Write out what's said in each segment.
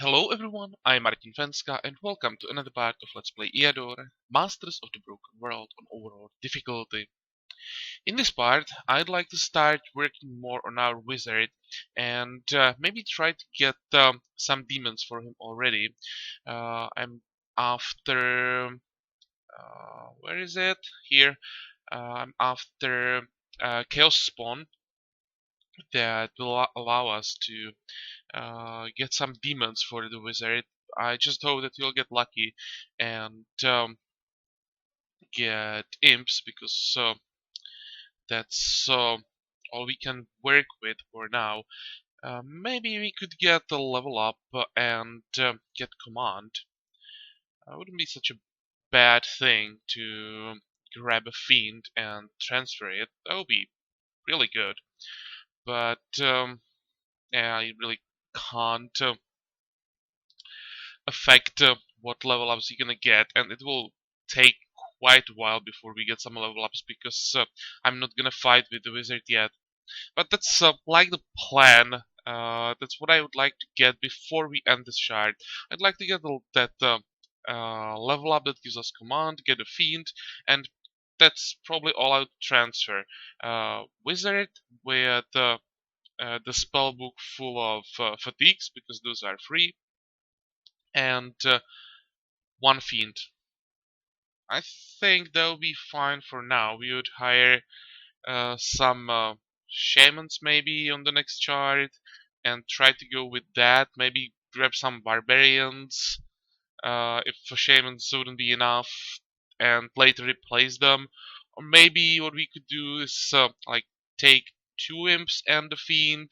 Hello everyone, I'm Martin Venska and welcome to another part of Let's Play Eador, Masters of the Broken World on Overlord difficulty. In this part, I'd like to start working more on our wizard and maybe try to get some demons for him already. I'm after... where is it? Here. I'm after Chaos Spawn that will allow us to get some demons for the wizard. I just hope that he'll get lucky and get imps because that's all we can work with for now. Maybe we could get a level up and get command. Wouldn't be such a bad thing to grab a fiend and transfer it. That would be really good. But yeah, I really can't affect what level ups you're gonna get, and it will take quite a while before we get some level ups because I'm not gonna fight with the wizard yet. But that's like the plan. That's what I would like to get before we end this shard. I'd like to get that level up that gives us command, get a fiend, and that's probably all I would transfer. Wizard with the spell book full of fatigues because those are free, and one fiend. I think that would be fine for now. We would hire some shamans maybe on the next chart and try to go with that. Maybe grab some barbarians if shamans wouldn't be enough and later replace them. Or maybe what we could do is like take two imps and the fiend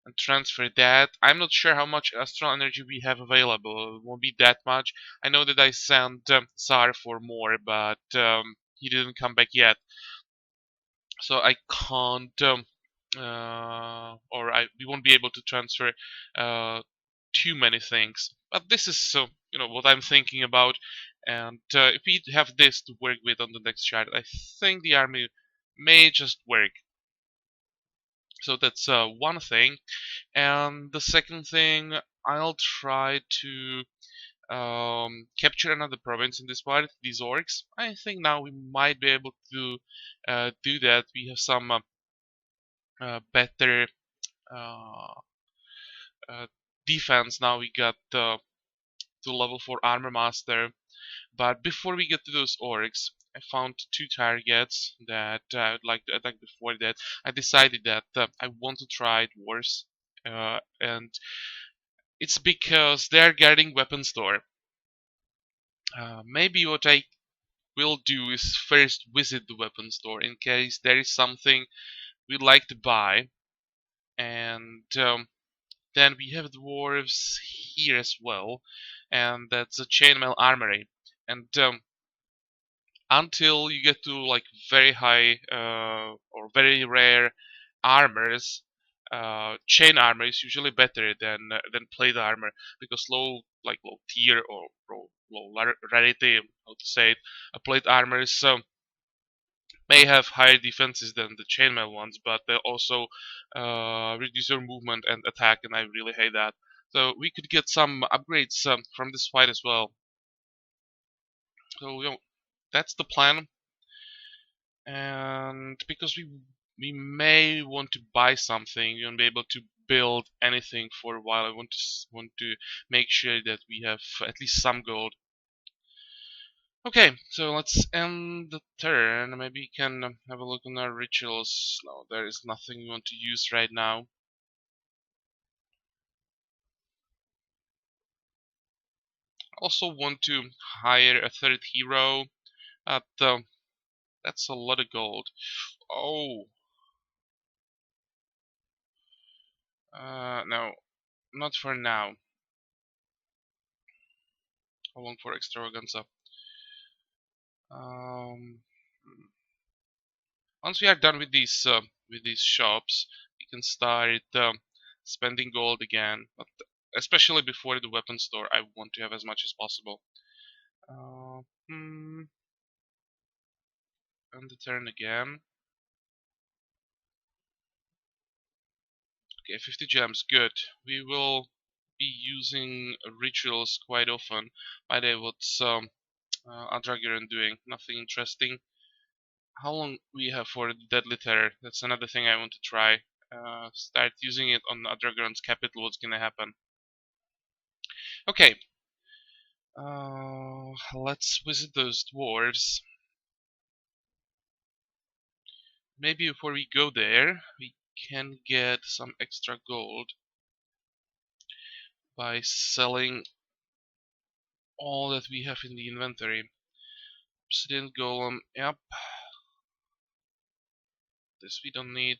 and transfer that. I'm not sure how much astral energy we have available. It won't be that much. I know that I sent Tsar for more, but he didn't come back yet. So I can't, we won't be able to transfer too many things. But this is what I'm thinking about. And if we have this to work with on the next chart, I think the army may just work. So that's one thing. And the second thing, I'll try to capture another province in this part, these orcs. I think now we might be able to do that. We have some better uh, uh, defense. Now we got to level 4 armor master. But before we get to those orcs, I found two targets that I would like to attack before that. I decided that I want to try dwarves, and it's because they're guarding weapon store. Maybe what I will do is first visit the weapon store in case there is something we'd like to buy, and then we have dwarves here as well, and that's a chainmail armory. And until you get to like very high or very rare armors, chain armor is usually better than plate armor because low tier or low rarity, how to say it, a plate armor is may have higher defenses than the chainmail ones, but they also reduce your movement and attack, and I really hate that. So we could get some upgrades from this fight as well. So that's the plan, and because we may want to buy something, we won't be able to build anything for a while. I want to make sure that we have at least some gold. Okay, so let's end the turn. Maybe we can have a look on our rituals. No, there is nothing we want to use right now. I also want to hire a third hero. At that's a lot of gold. Oh, no, not for now. How long for extravaganza? Um, Once we are done with these shops, we can start spending gold again. But especially before the weapon store, I want to have as much as possible. And the turn again. Okay, 50 gems, good. We will be using rituals quite often. By the way, what's Adragiran doing? Nothing interesting. How long we have for Deadly Terror? That's another thing I want to try. Start using it on Adragiran's capital. What's gonna happen? Okay. Let's visit those dwarves. Maybe before we go there, we can get some extra gold by selling all that we have in the inventory. Obsidian Golem, yep. This we don't need.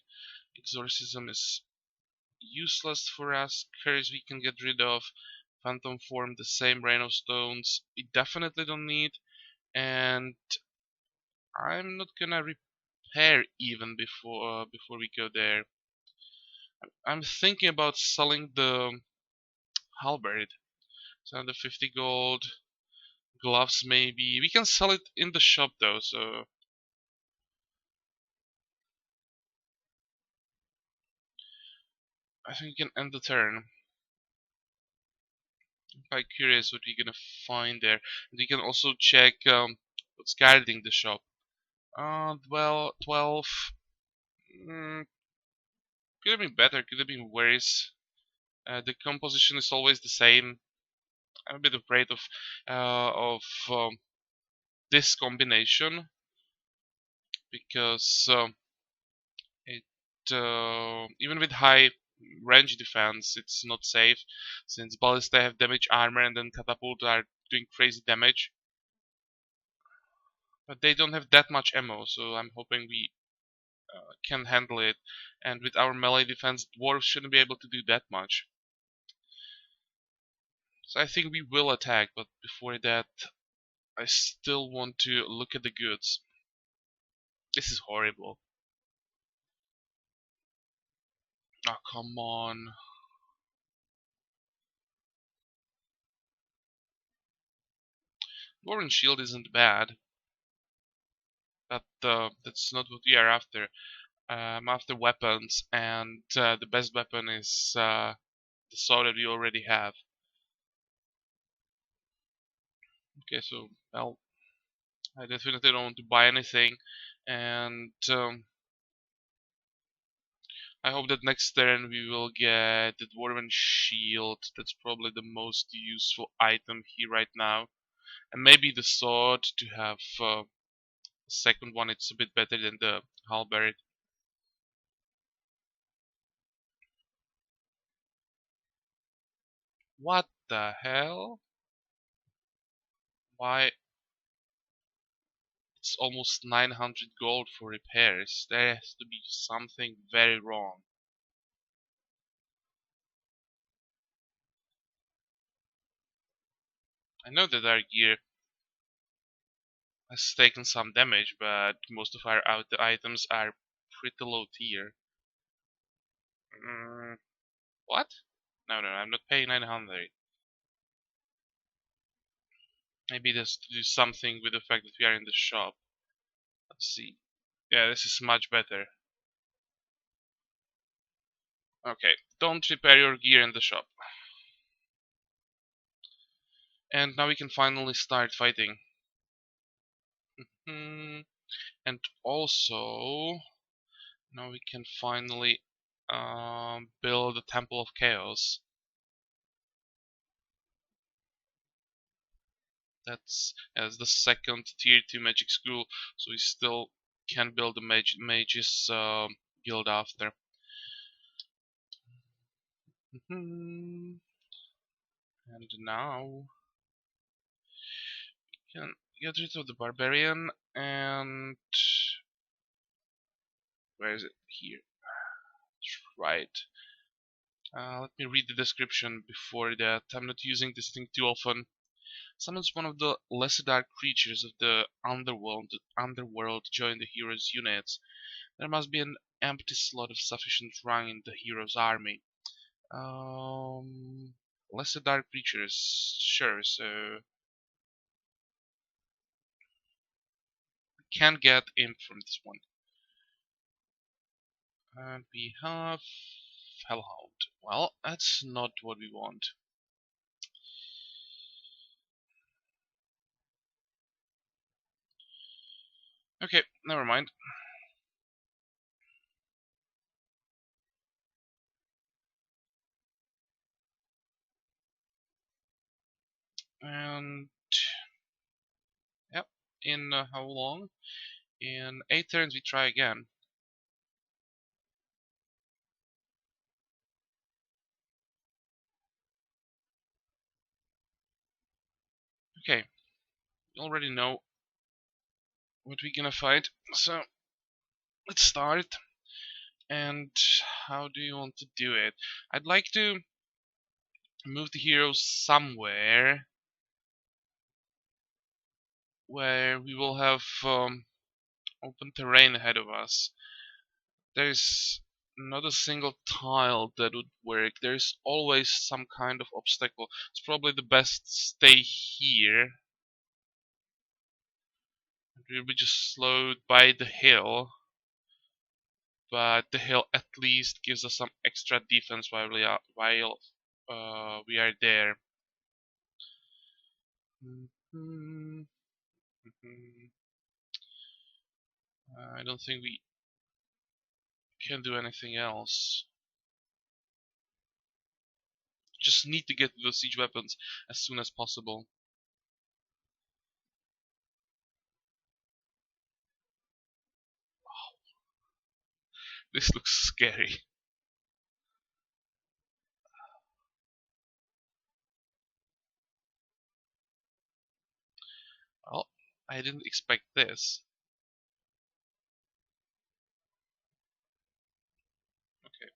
Exorcism is useless for us. Curse we can get rid of. Phantom Form, the same. Rain of Stones, we definitely don't need. And I'm not gonna repair even before we go there. I'm thinking about selling the halberd. It's under 50 gold. Gloves maybe. We can sell it in the shop though, so I think we can end the turn. I'm quite curious what we're gonna find there. And we can also check what's guarding the shop. Well, 12. Mm, could have been better, could have been worse. The composition is always the same. I'm a bit afraid of this combination because it even with high range defense, it's not safe since ballista have damage armor and then catapult are doing crazy damage. But they don't have that much ammo, so I'm hoping we can handle it. And with our melee defense, dwarves shouldn't be able to do that much. So I think we will attack, but before that, I still want to look at the goods. This is horrible. Oh, come on. Dwarven shield isn't bad, but that's not what we are after. I'm after weapons, and the best weapon is the sword that we already have. Okay, so, well, I definitely don't want to buy anything, and I hope that next turn we will get the Dwarven Shield. That's probably the most useful item here right now. And maybe the sword to have a second one. It's a bit better than the halberd. What the hell? Why? It's almost 900 gold for repairs. There has to be something very wrong. I know that our gear has taken some damage, but most of our items are pretty low tier. Mm, what? No, no, I'm not paying 900. Maybe this to do something with the fact that we are in the shop. Let's see. Yeah, this is much better. Okay, don't repair your gear in the shop. And now we can finally start fighting. And also, now we can finally build a Temple of Chaos. That's as the second tier 2 magic school, so we still can build a mages guild after. And now we can get rid of the barbarian, and where is it? Here. Right. Let me read the description before that. I'm not using this thing too often. Summons one of the lesser dark creatures of the underworld to join the hero's units. There must be an empty slot of sufficient rank in the hero's army. Lesser dark creatures, sure. So we can get imp from this one. And we have Hellhound. Well, that's not what we want. Okay, never mind. And yep, in how long? In 8 turns we try again. Okay, you already know what we're gonna fight, so let's start. And how do you want to do it? I'd like to move the heroes somewhere where we will have open terrain ahead of us. There's not a single tile that would work. There's always some kind of obstacle. It's probably the best stay here. We'll be just slowed by the hill, but the hill at least gives us some extra defense while we are there. Mhm. I don't think we can do anything else. Just need to get those siege weapons as soon as possible. This looks scary. Well, I didn't expect this. Okay.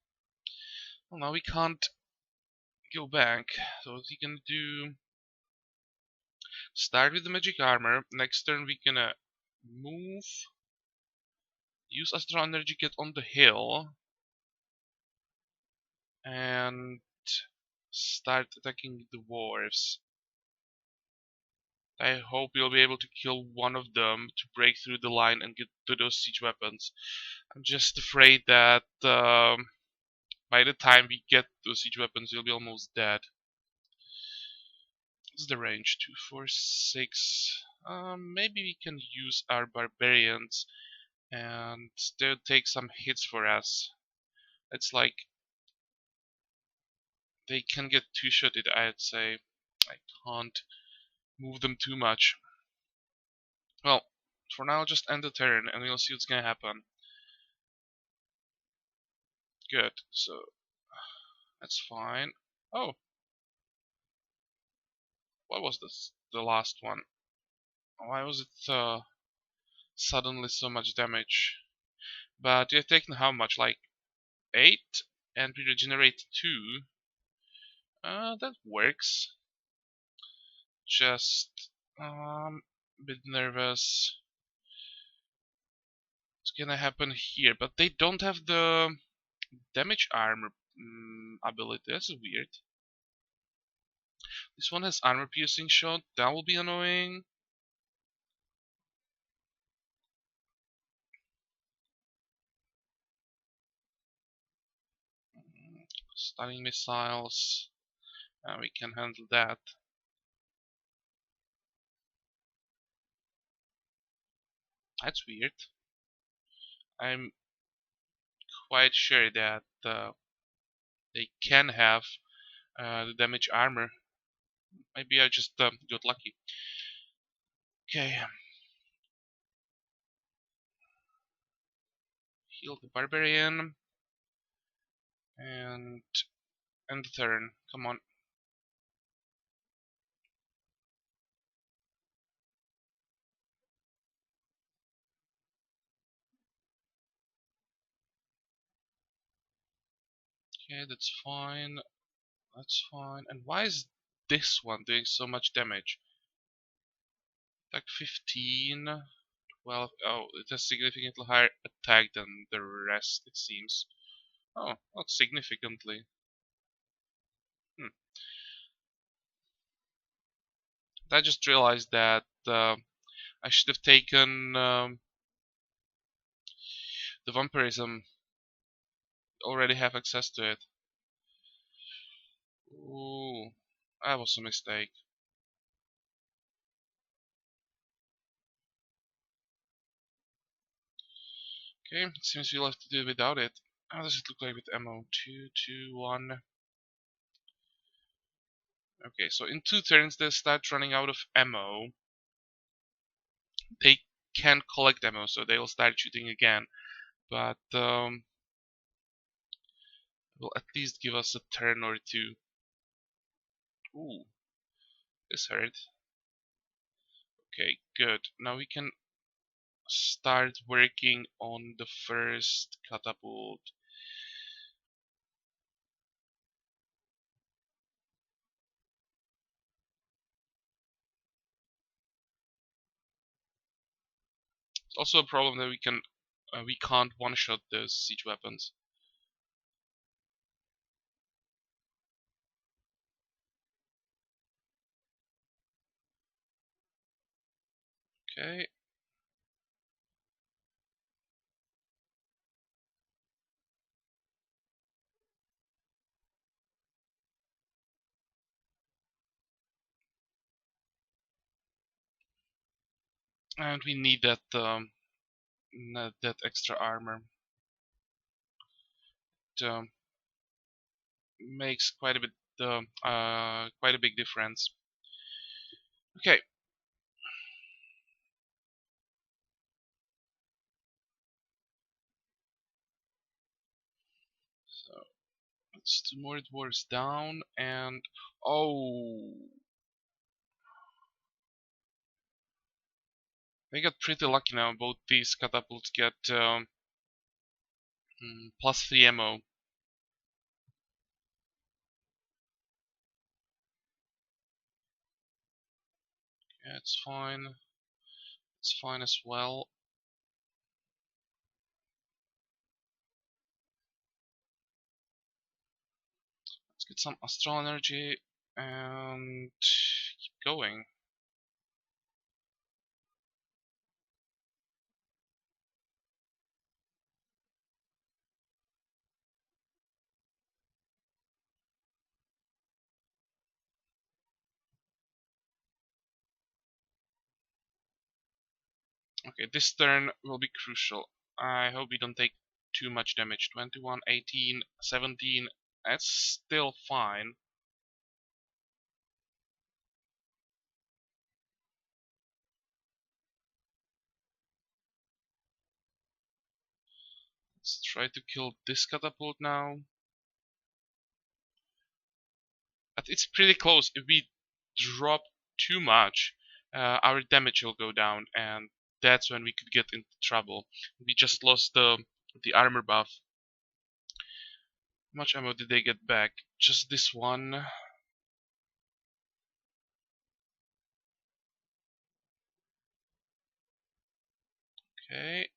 Well, now we can't go back. So what we can do? Start with the magic armor. Next turn we gonna move. Use astral energy, get on the hill, and start attacking the dwarves. I hope we'll be able to kill one of them to break through the line and get to those siege weapons. I'm just afraid that by the time we get those siege weapons, we'll be almost dead. What's the range? 2, 4, 6. Maybe we can use our barbarians and they'll take some hits for us. It's like they can get two-shotted, I'd say. I can't move them too much. Well, for now, just end the turn and we'll see what's gonna happen. Good, so that's fine. Oh, what was this? The last one. Why was it suddenly so much damage? But you've taken how much? Like 8? And we regenerate 2. That works. Just a bit nervous. What's gonna happen here? But they don't have the damage armor ability. That's weird. This one has armor piercing shot. That will be annoying. Stunning missiles. We can handle that. That's weird. I'm quite sure that they can have the damage armor. Maybe I just got lucky. Okay. Heal the barbarian. And end the turn. Come on. Okay, that's fine. That's fine. And why is this one doing so much damage? Like 15, 12. Oh, it has significantly higher attack than the rest, it seems. Oh, not significantly. Hmm. I just realized that I should have taken the vampirism. Already have access to it. Ooh, that was a mistake. Okay, it seems we'll have to do without it. How does it look like with ammo? 2, 2, 1. Okay, so in 2 turns they start running out of ammo. They can collect ammo, so they'll start shooting again. But will at least give us a turn or two. Ooh, this hurt. Okay, good. Now we can start working on the first catapult. It's also a problem that we can't one-shot those siege weapons. Okay. And we need that extra armor. It makes quite a big difference. Okay. So let's do more dwarves down and oh, they got pretty lucky now. Both these catapults get +3 ammo. Yeah, it's fine. It's fine as well. Let's get some astral energy and keep going. Okay, this turn will be crucial. I hope we don't take too much damage. 21, 18, 17. That's still fine. Let's try to kill this catapult now. But it's pretty close. If we drop too much, our damage will go down, and that's when we could get into trouble. We just lost the armor buff. How much ammo did they get back? Just this one. Okay.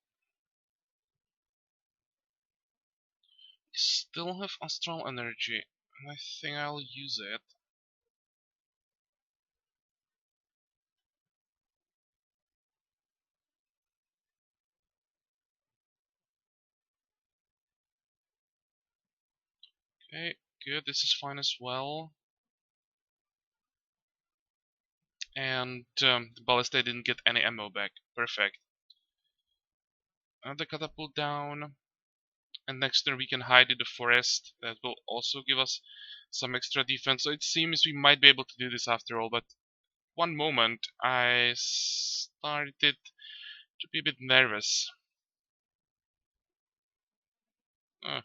Still have astral energy, and I think I'll use it. Okay, good. This is fine as well. And the ballista didn't get any ammo back. Perfect. The catapult down. And next turn we can hide in the forest. That will also give us some extra defense. So it seems we might be able to do this after all. But one moment I started to be a bit nervous.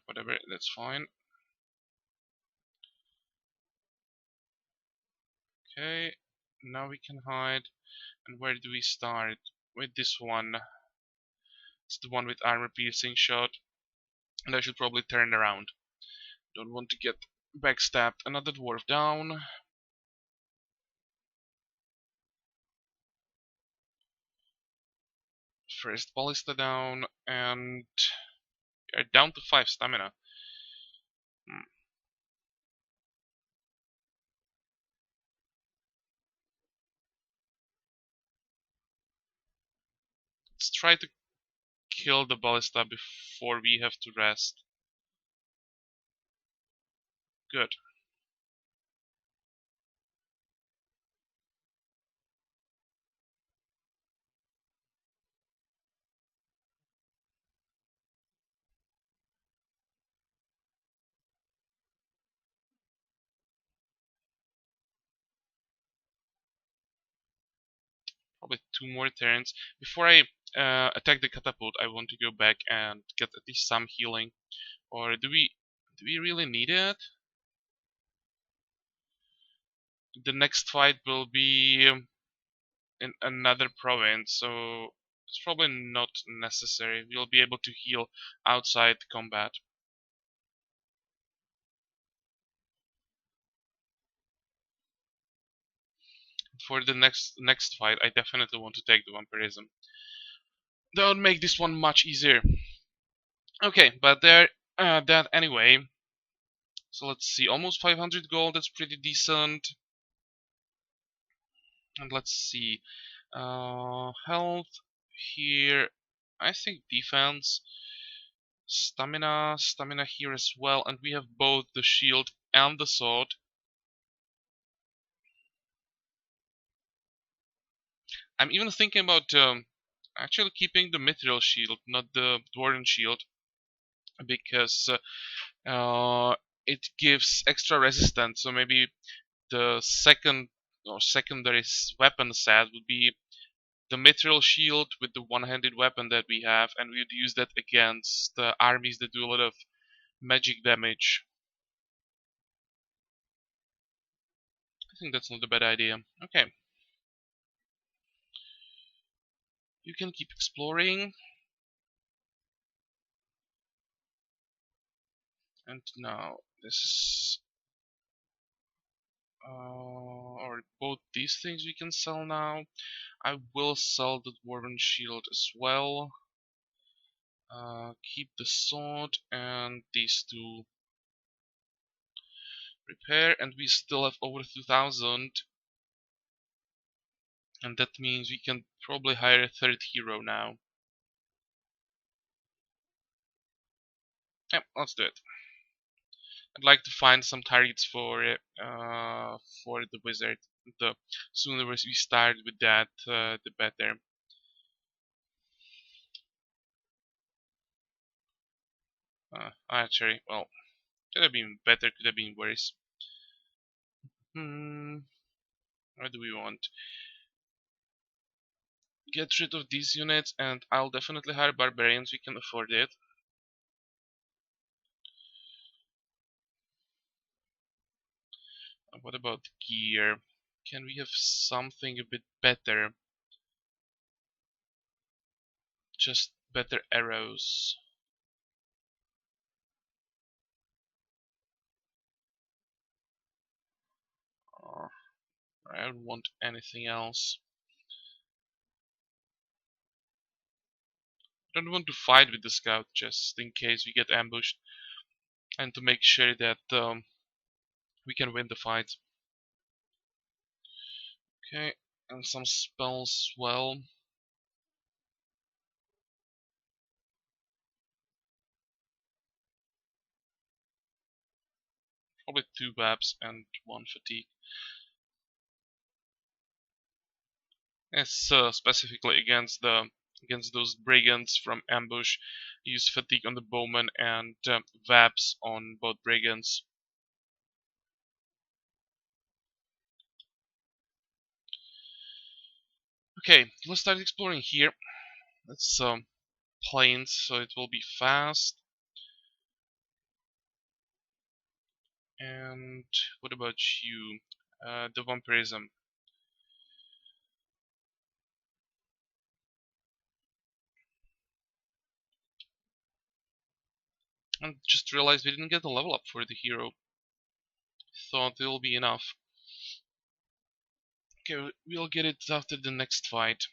Whatever, that's fine. Okay, now we can hide. And where do we start? With this one. It's the one with armor piercing shot. And I should probably turn around. Don't want to get backstabbed. Another dwarf down. First ballista down. And we are down to 5 stamina. Let's try to kill the ballista before we have to rest. Good. probably 2 more turns. Before I attack the catapult, I want to go back and get at least some healing. Or do we really need it? The next fight will be in another province, so it's probably not necessary. We'll be able to heal outside combat. For the next fight, I definitely want to take the vampirism. That would make this one much easier. Okay, but that anyway. So let's see, almost 500 gold. That's pretty decent. And let's see, health here. I think defense, stamina here as well, and we have both the shield and the sword. I'm even thinking about actually keeping the mithril shield, not the dwarven shield, because it gives extra resistance. So maybe the second or secondary weapon set would be the mithril shield with the one-handed weapon that we have, and we would use that against armies that do a lot of magic damage. I think that's not a bad idea. Okay. You can keep exploring. And now this is or both these things we can sell now. I will sell the dwarven shield as well. Keep the sword and these two repair, and we still have over 2,000, and that means we can probably hire a third hero now. Yep, let's do it. I'd like to find some targets for the wizard. The sooner we start with that, the better. Actually, well, could have been better, could have been worse. What do we want? Get rid of these units, and I'll definitely hire barbarians. We can afford it. What about gear? Can we have something a bit better? Just better arrows. I don't want anything else. I don't want to fight with the scout just in case we get ambushed, and to make sure that we can win the fight. Okay, and some spells as well. Probably 2 webs and 1 fatigue. Yes, specifically against those brigands from ambush, use fatigue on the bowman and webs on both brigands. Okay, let's start exploring here. It's plains, so it will be fast. And what about you? The vampirism. And just realized we didn't get a level up for the hero. Thought it'll be enough. Okay, we'll get it after the next fight.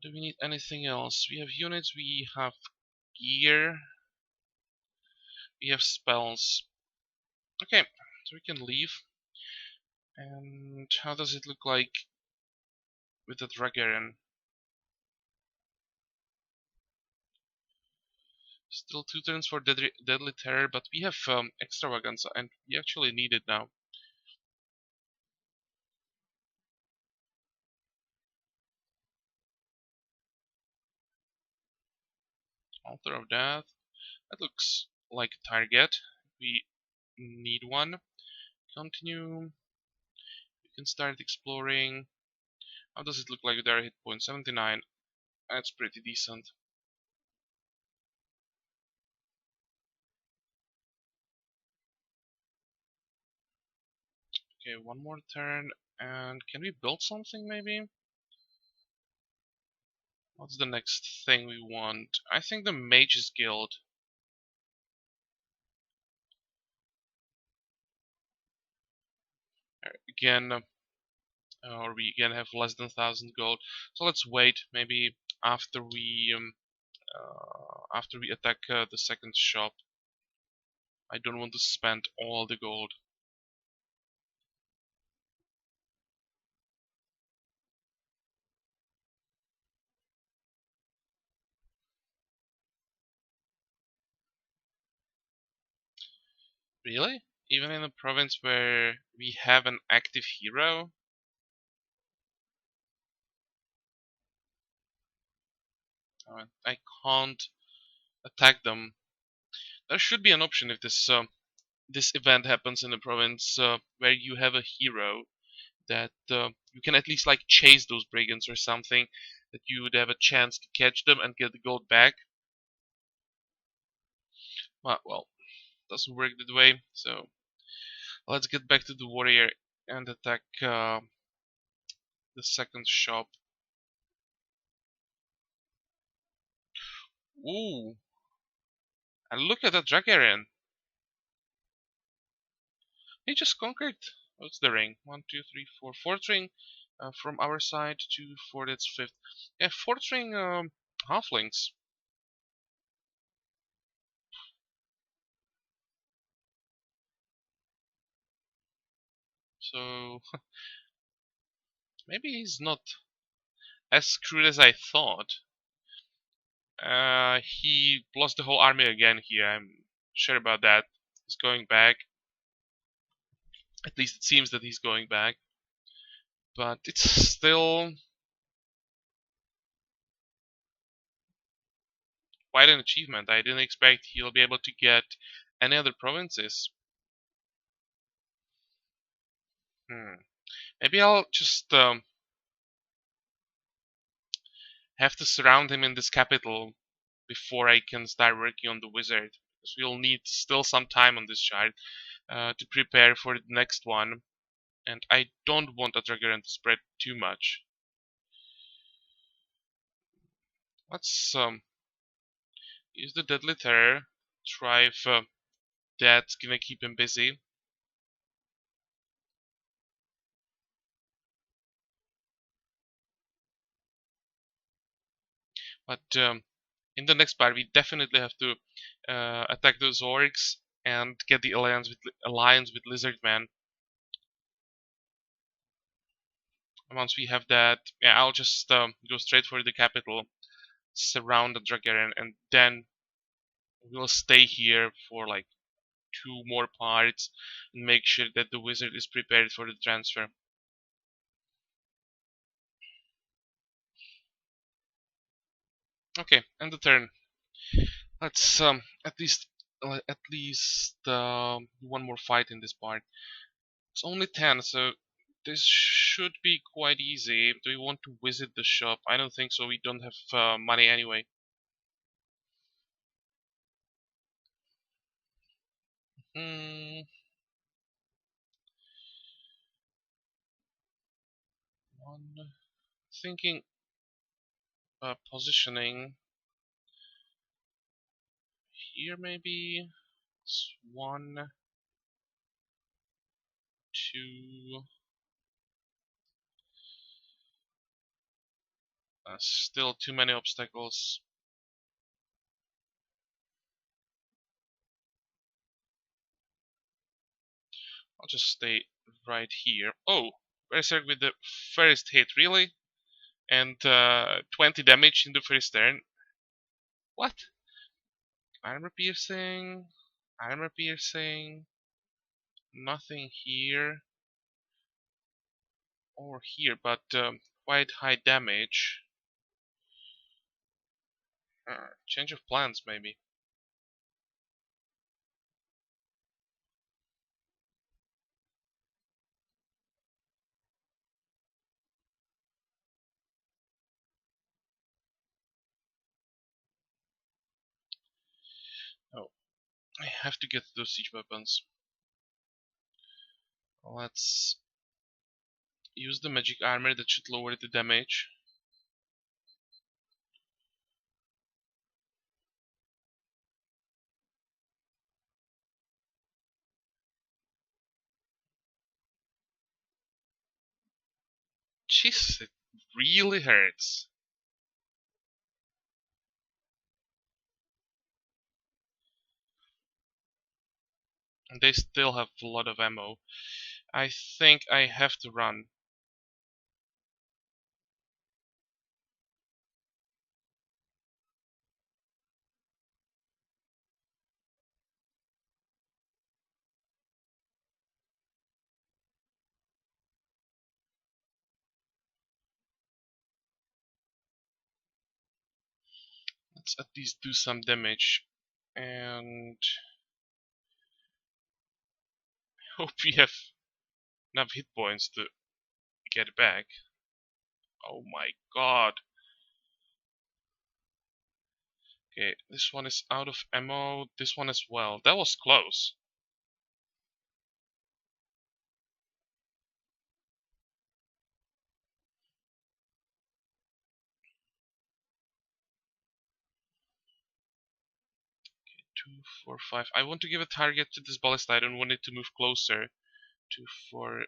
Do we need anything else? We have units, we have gear, we have spells. Okay, so we can leave. And how does it look like with the Dragaran? Still 2 turns for Deadly Terror, but we have Extravaganza, and we actually need it now. Altar of Death. That looks like a target. We need one. Continue. We can start exploring. How does it look like with their hit point? 79. That's pretty decent. Okay, one more turn. And can we build something maybe? What's the next thing we want? I think the Mage's Guild. Again, or we again have less than 1,000 gold. So let's wait. Maybe after we attack the second shop. I don't want to spend all the gold. Really? Even in a province where we have an active hero? I can't attack them. There should be an option if this event happens in a province where you have a hero that you can at least like chase those brigands or something, that you would have a chance to catch them and get the gold back. Well, doesn't work that way. So let's get back to the warrior and attack the second shop. Ooh, and look at that Dragarian. He just conquered. What's the ring? One, two, three, four. Fourth ring from our side. 2, 4. That's fifth. Yeah, fourth ring halflings. So maybe he's not as screwed as I thought. He lost the whole army again here. I'm sure about that. He's going back. At least it seems that he's going back. But it's still quite an achievement. I didn't expect he'll be able to get any other provinces. Maybe I'll just have to surround him in this capital before I can start working on the wizard. Because we'll need still some time on this chart to prepare for the next one. And I don't want a Dragaran to spread too much. Let's use the Deadly Terror. Try if that's gonna keep him busy. But in the next part, we definitely have to attack those orcs and get the alliance with Lizardman. Once we have that, yeah, I'll just go straight for the capital, surround the Dragaran, and then we'll stay here for like 2 more parts and make sure that the wizard is prepared for the transfer. Okay, end the turn. Let's at least one more fight in this part. It's only 10, so this should be quite easy. Do we want to visit the shop? I don't think so. We don't have money anyway. Hmm. One. Thinking positioning here maybe. It's 1, 2. Still too many obstacles. I'll just stay right here. Oh, Berserk with the first hit, really? And 20 damage in the first turn. What? Armor piercing, armor piercing, nothing here or here, but quite high damage. Change of plans, maybe. Oh, I have to get those siege weapons. Let's use the magic armor, that should lower the damage. Jeez, it really hurts. And they still have a lot of ammo. I think I have to run. Let's at least do some damage. And hope we have enough hit points to get it back. Oh my god. Okay, this one is out of ammo. This one as well. That was close. Two, four, five. I want to give a target to this ballista. I don't want it to move closer. Two, four,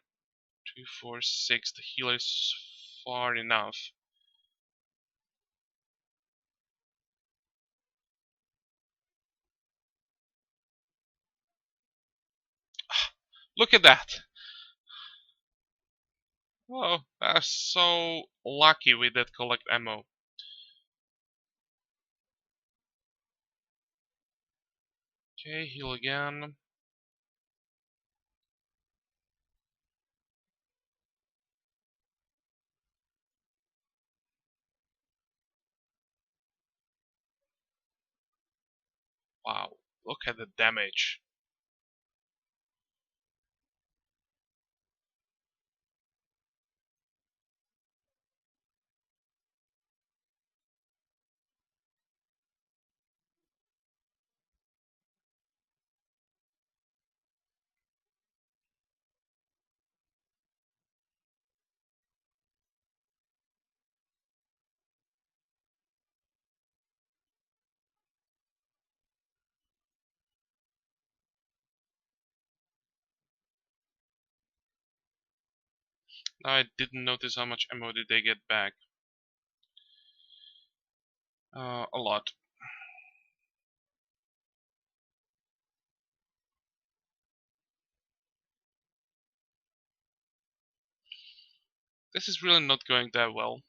two, four, six. The healer is far enough. Look at that. Oh, that's so lucky with that collect ammo. Okay, heal again. Wow, look at the damage. I didn't notice how much ammo did they get back. A lot. This is really not going that well.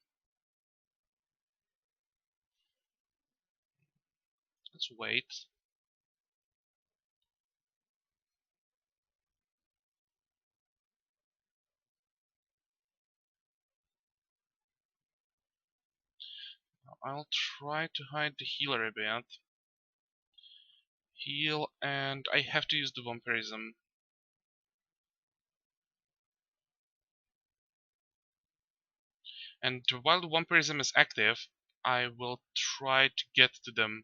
Let's wait. I'll try to hide the healer a bit. Heal, and I have to use the vampirism. And while the vampirism is active, I will try to get to them.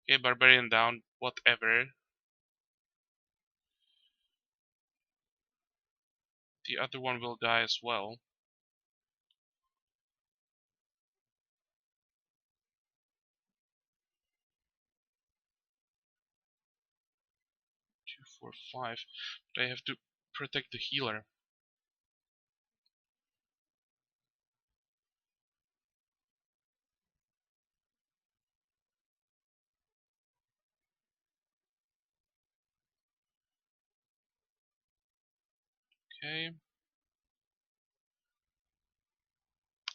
Okay, barbarian down, whatever. The other one will die as well. 2, 4, 5. But I have to protect the healer. Okay.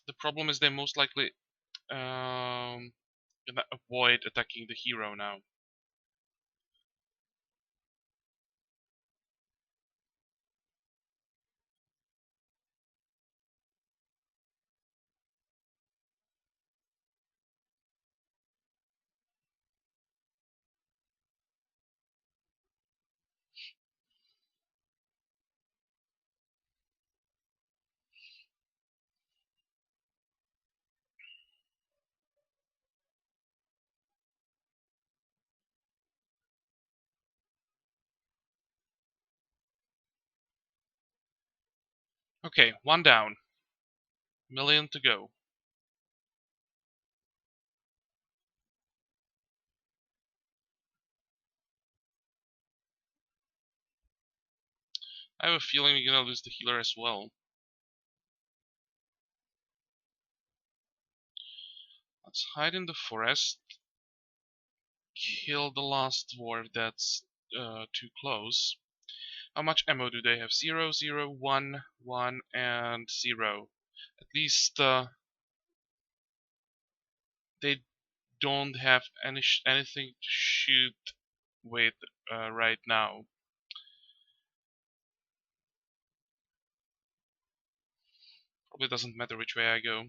The problem is they most likely gonna avoid attacking the hero now. Okay, one down. Million to go. I have a feeling we're gonna lose the healer as well. Let's hide in the forest. Kill the last dwarf that's too close. How much ammo do they have? 0, 0, 1, 1, and 0. At least they don't have anything to shoot with right now. Probably doesn't matter which way I go.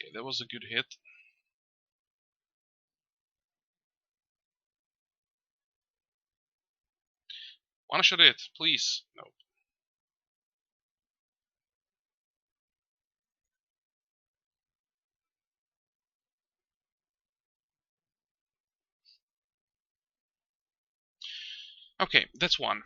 Okay, that was a good hit. One shot it, please. No. Okay, that's one.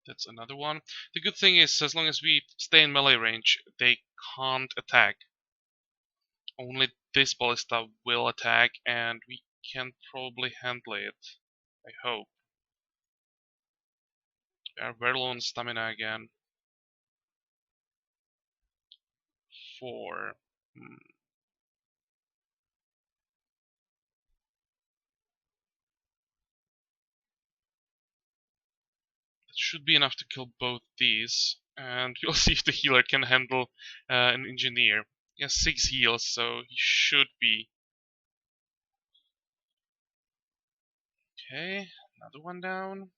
That's another one. The good thing is, as long as we stay in melee range, they can't attack. Only this ballista will attack, and we can probably handle it. I hope. We are very low on stamina again. 4. That should be enough to kill both these. And we'll see if the healer can handle an engineer. He has 6 heals, so he should be. Okay, another one down.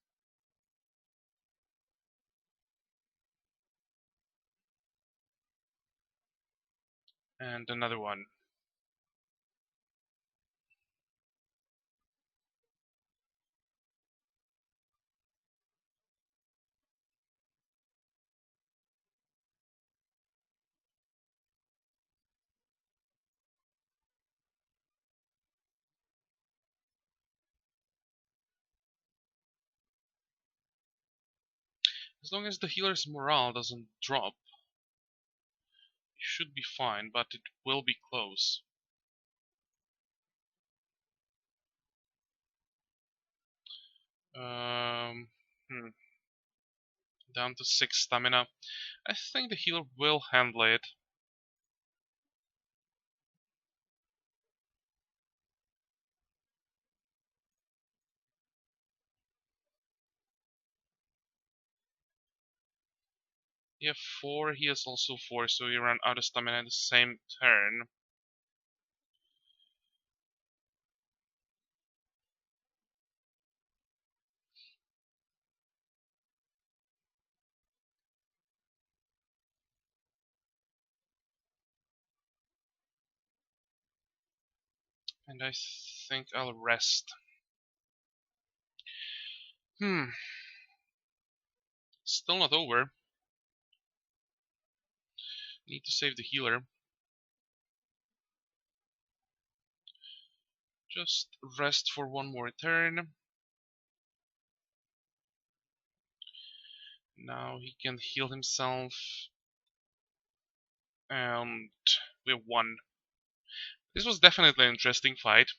And another one. As long as the healer's morale doesn't drop, he should be fine, but it will be close. Um, hmm. Down to 6 stamina. I think the healer will handle it. You have 4, he has also 4, so you run out of stamina in the same turn. And I think I'll rest. Still not over. Need to save the healer. Just rest for one more turn. Now he can heal himself. And we won. This was definitely an interesting fight.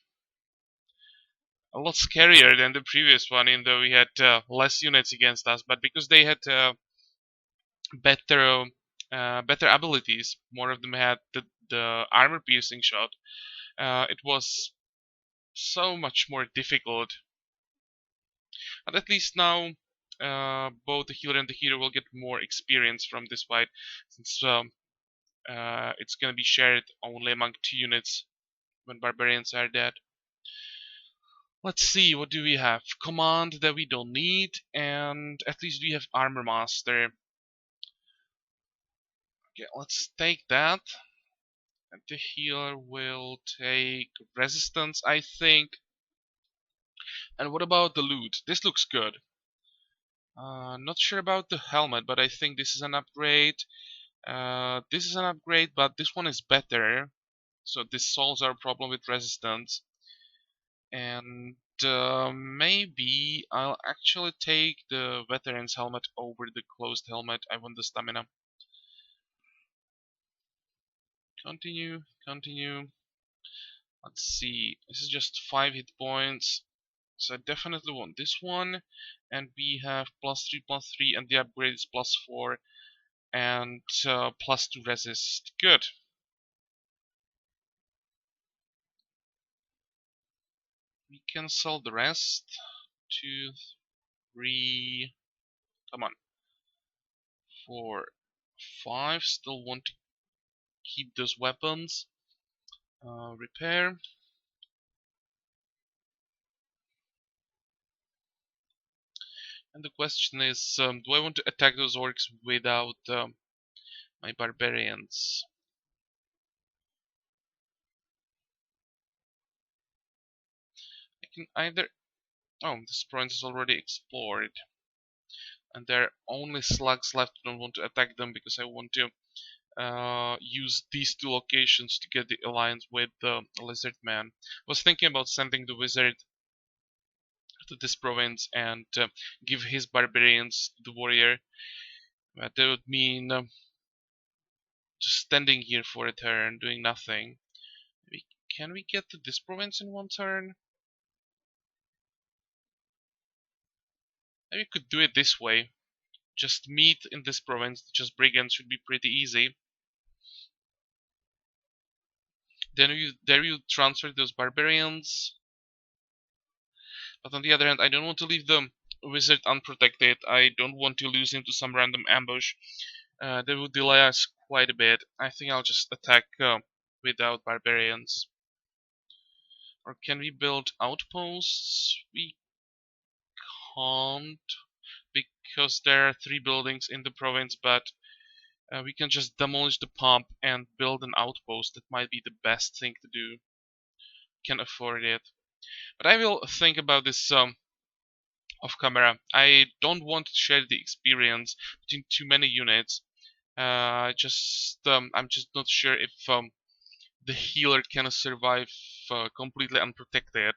A lot scarier than the previous one, in though we had less units against us, but because they had better better abilities, more of them had the armor piercing shot. It was so much more difficult. But at least now, both the healer and the hero will get more experience from this fight, since it's gonna be shared only among 2 units when barbarians are dead. Let's see, what do we have? Command that we don't need, and at least we have Armor Master. Okay, let's take that. And the healer will take resistance, I think. And what about the loot? This looks good. Not sure about the helmet, but I think this is an upgrade. This is an upgrade, but this one is better. So this solves our problem with resistance. And maybe I'll actually take the veteran's helmet over the closed helmet. I want the stamina. Continue, continue. Let's see. This is just 5 hit points. So I definitely want this one. And we have +3/+3, and the upgrade is +4 and +2 resist. Good. We can sell the rest. 2, 3. Come on. 4, 5. Still want to keep those weapons. Repair. And the question is, do I want to attack those orcs without my barbarians? I can either... Oh, this province is already explored. And there are only slugs left. I don't want to attack them because I want to use these 2 locations to get the alliance with the lizard man. I was thinking about sending the wizard to this province and give his barbarians to the warrior. But that would mean just standing here for a turn, doing nothing. Can we get to this province in 1 turn? Maybe we could do it this way. Just meet in this province, just brigands should be pretty easy. Then you transfer those barbarians. But on the other hand, I don't want to leave the wizard unprotected. I don't want to lose him to some random ambush. That would delay us quite a bit. I think I'll just attack without barbarians. Or can we build outposts? We can't, because there are 3 buildings in the province, but we can just demolish the pump and build an outpost. That might be the best thing to do. Can afford it. But I will think about this off camera. I don't want to share the experience between too many units. I'm just not sure if the healer can survive completely unprotected.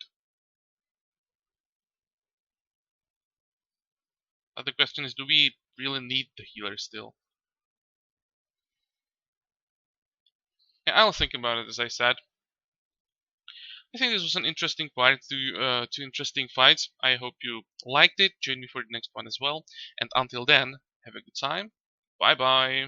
The question is, do we really need the healer still? Yeah, I'll think about it, as I said. I think this was an interesting part to 2 interesting fights. I hope you liked it. Join me for the next one as well. And until then, have a good time. Bye bye.